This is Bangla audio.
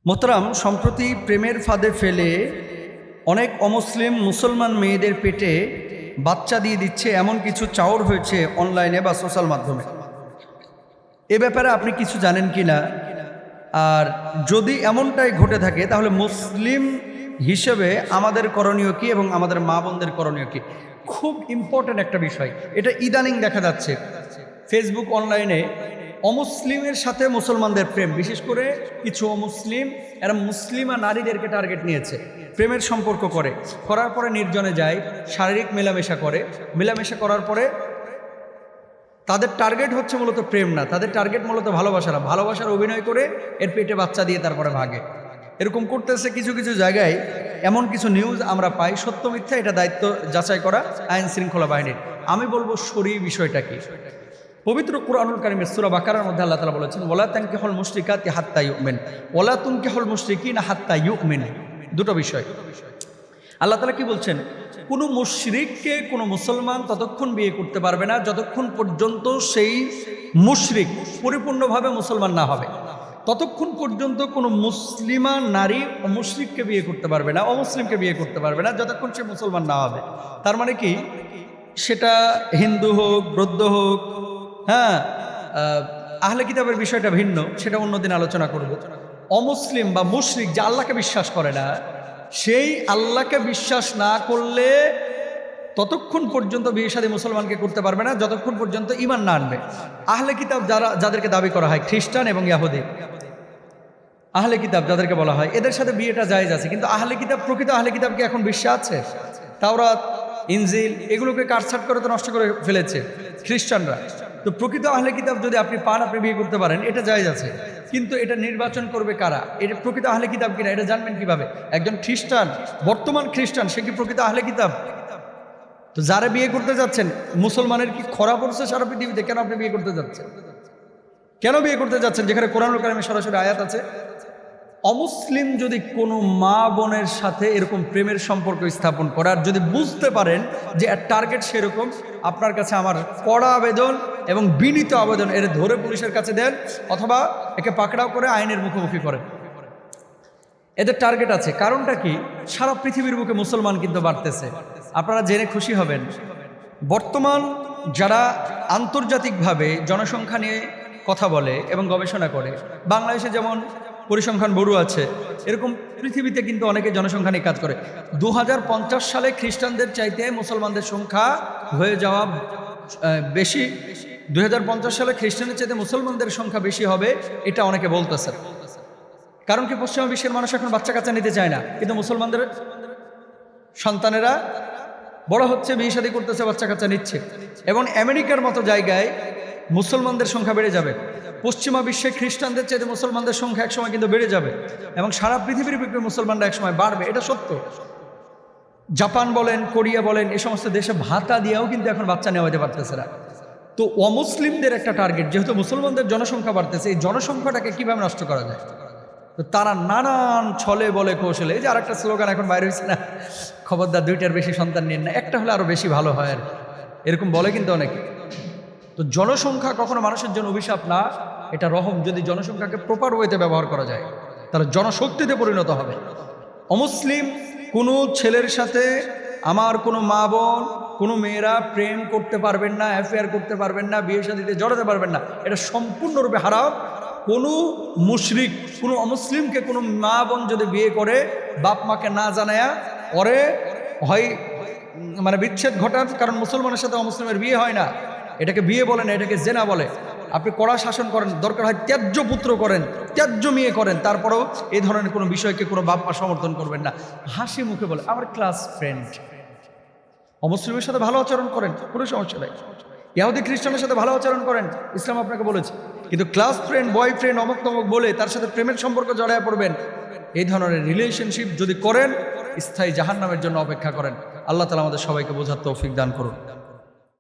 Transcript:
মোহতারাম, সম্প্রতি প্রেমের ফাঁদে ফেলে অনেক অমুসলিম মুসলমান মেয়েদের পেটে বাচ্চা দিয়ে দিচ্ছে এমন কিছু চাওর হয়েছে অনলাইনে বা সোশ্যাল মাধ্যমে। এ ব্যাপারে আপনি কিছু জানেন কি না? আর যদি এমনটাই ঘটে থাকে তাহলে মুসলিম হিসেবে আমাদের করণীয় কি এবং আমাদের মা বোনদের করণীয় কি? খুব ইম্পর্ট্যান্ট একটা বিষয়। এটা ইদানিং দেখা যাচ্ছে ফেসবুক অনলাইনে অমুসলিমের সাথে মুসলমানদের প্রেম, বিশেষ করে কিছু অমুসলিম এরা মুসলিমা নারীদেরকে টার্গেট নিয়েছে, প্রেমের সম্পর্ক করার পরে নির্জনে যায়, শারীরিক মেলামেশা করার পরে তাদের টার্গেট হচ্ছে মূলত প্রেম না, তাদের টার্গেট মূলত ভালোবাসার অভিনয় করে এর পেটে বাচ্চা দিয়ে তারপরে ভাগে। এরকম করতেছে কিছু কিছু জায়গায়। এমন কিছু নিউজ আমরা পাই, সত্য মিথ্যা এটা দায়িত্ব যাচাই করা আইন শৃঙ্খলা বাহিনীর। আমি বলবো শরীর বিষয়টা কি। পবিত্র কুরআনুল কারীমের সূরা বাকারার মধ্যে আল্লাহ তাআলা বলেছেন, ওয়ালা তানকিহুল মুশরিকাতি হাত্তা ইউমিন ওয়ালা তুনকিহুল মুশরিকিনা হাত্তা ইউমিন। দুটো বিষয়। আল্লাহ তাআলা কি বলছেন? কোনো মুশরিককে কোনো মুসলমান ততক্ষণ বিয়ে করতে পারবে না যতক্ষণ পর্যন্ত সেই মুশরিক পরিপূর্ণভাবে মুসলমান না হবে। ততক্ষণ পর্যন্ত কোনো মুসলিমা নারী মুশরিককে বিয়ে করতে পারবে না, অমুসলিমকে বিয়ে করতে পারবে না যতক্ষণ সে মুসলমান না হবে। তার মানে কি, সেটা হিন্দু হোক, বৌদ্ধ হোক, হ্যাঁ, আহলে কিতাবের বিষয়টা ভিন্ন, সেটা অন্যদিন আলোচনা করব। অমুসলিম বা মুশরিক যে আল্লাহকে বিশ্বাস করে না, সেই আল্লাহকে বিশ্বাস না করলে ততক্ষণ পর্যন্ত বিয়ে শাদী মুসলমানকে করতে পারবে না যতক্ষণ পর্যন্ত ঈমান না আনবে। আহলে কিতাব যাদেরকে দাবি করা হয়, খ্রিস্টান এবং ইহুদি, আহলে কিতাব যাদেরকে বলা হয়, এদের সাথে বিয়েটা জায়েজ আছে। কিন্তু আহলে কিতাব, প্রকৃত আহলে কিতাব কি এখন বিশ্বে আছে? তাওরাত, ইনজিল এগুলোকে কাটছাট করে তো নষ্ট করে ফেলেছে খ্রিস্টানরা। তো প্রকৃত আহলে কিতাব যদি আপনি পান, আপনি বিয়ে করতে পারেন, এটা জায়েজ আছে। কিন্তু এটা নির্বাচন করবে কারা? এটা প্রকৃত আহলে কিতাব কিনা এটা জানবেন কিভাবে? একজন খ্রিস্টান, বর্তমান খ্রিস্টান, সে কি প্রকৃত আহলে কিতাব? তো যারা বিয়ে করতে যাচ্ছেন, মুসলমানের কি খরা পড়ছে সারা পৃথিবীতে? কেন আপনি বিয়ে করতে যাচ্ছেন? কেন বিয়ে করতে যাচ্ছেন যেখানে কোরআনুল কারীমে সরাসরি আয়াত আছে? অমুসলিম যদি কোনো মা বোনের সাথে এরকম প্রেমের সম্পর্ক স্থাপন করার যদি বুঝতে পারেন যে এর টার্গেট সেরকম, আপনার কাছে আমার কড়া আবেদন এবং বিনীত আবেদন, এর ধরে পুলিশের কাছে দেন অথবা একে পাকড়াও করে আইনের মুখোমুখি করেন। এদের টার্গেট আছে। কারণটা কি? সারা পৃথিবীর বুকে মুসলমান কিন্তু বাড়তেছে। আপনারা জেনে খুশি হবেন, বর্তমান যারা আন্তর্জাতিকভাবে জনসংখ্যা নিয়ে কথা বলে এবং গবেষণা করে, বাংলাদেশে যেমন পরিসংখ্যান ব্যুরো আছে, এরকম পৃথিবীতে কিন্তু অনেকে জনসংখ্যা নিয়ে কাজ করে। 2050 সালে খ্রিস্টানদের চাইতে মুসলমানদের সংখ্যা হয়ে যাওয়া বেশি, 2050 সালে খ্রিস্টানের চাইতে মুসলমানদের সংখ্যা বেশি হবে, এটা অনেকে বলতেছে। কারণ কি, পশ্চিমা বিশ্বের মানুষ এখন বাচ্চা কাচ্চা নিতে চায় না, কিন্তু মুসলমানদের সন্তানেরা বড় হচ্ছে, বিয়ে শাদী করতেছে, বাচ্চা কাচ্চা নিচ্ছে। এবং আমেরিকার মতো জায়গায় মুসলমানদের সংখ্যা বেড়ে যাবে। পশ্চিমা বিশ্বে খ্রিস্টানদের চাইতে মুসলমানদের সংখ্যা একসময় কিন্তু বেড়ে যাবে এবং সারা পৃথিবীর বুকে মুসলমানরা একসময় বাড়বে, এটা সত্য। জাপান বলেন, কোরিয়া বলেন, এই সমস্ত দেশে ভাতা দিয়েও কিন্তু এখন বাচ্চা নেওয়াতে পারতেছে না। তো অমুসলিমদের একটা টার্গেট, যেহেতু মুসলমানদের জনসংখ্যা বাড়তেছে, এই জনসংখ্যাটাকে কিভাবে নষ্ট করা যায়? তো তারা নানান ছলে বলে কৌশলে, এই যে আরেকটা স্লোগান এখন বাইরে হয়েছে না, খবরদার 2টার বেশি সন্তান নিন না, একটা হলে আরো বেশি ভালো হয়, আর এরকম বলে কিন্তু অনেকে। তো জনসংখ্যা কখনো মানুষের জন্য অভিশাপ না, এটা রহম। যদি জনসংখ্যাকে প্রপার ওয়েতে ব্যবহার করা যায় তাহলে জনশক্তিতে পরিণত হবে। অমুসলিম কোনো ছেলের সাথে আমার কোনো মা বোন, কোনো মেয়েরা প্রেম করতে পারবেন না, অ্যাফেয়ার করতে পারবেন না, বিয়ে শাদীতে জড়াতে পারবেন না, এটা সম্পূর্ণরূপে হারাম। কোনো মুশরিক, কোনো অমুসলিমকে কোনো মা বোন যদি বিয়ে করে বাপ মাকে না জানায়া, পরে হয় মানে বিচ্ছেদ ঘটান, কারণ মুসলমানের সাথে অমুসলিমের বিয়ে হয় না, এটাকে বিয়ে বলে না, এটাকে জেনা বলে। আপনি কড়া শাসন করেন, দরকার হয় ত্যায্য পুত্র করেন, ত্যায্য মেয়ে করেন, তারপরেও এই ধরনের কোনো বিষয়কে কোনো বাপ মা সমর্থন করবেন না। হাসি মুখে বলে আমার ক্লাস ফ্রেন্ড, অমুসলিমের সাথে ভালো আচরণ করেন, কোনো সমস্যা নেই। ইহুদি খ্রিস্টানের সাথে ভালো আচরণ করেন, ইসলাম আপনাকে বলেছে। কিন্তু ক্লাস ফ্রেন্ড, বয়ফ্রেন্ড, অমুক তমুক বলে তার সাথে প্রেমের সম্পর্ক জড়ায় পড়বেন, এই ধরনের রিলেশনশিপ যদি করেন, স্থায়ী জাহান্নামের জন্য অপেক্ষা করেন। আল্লাহ তাআলা আমাদের সবাইকে বোঝার তৌফিক দান করুন।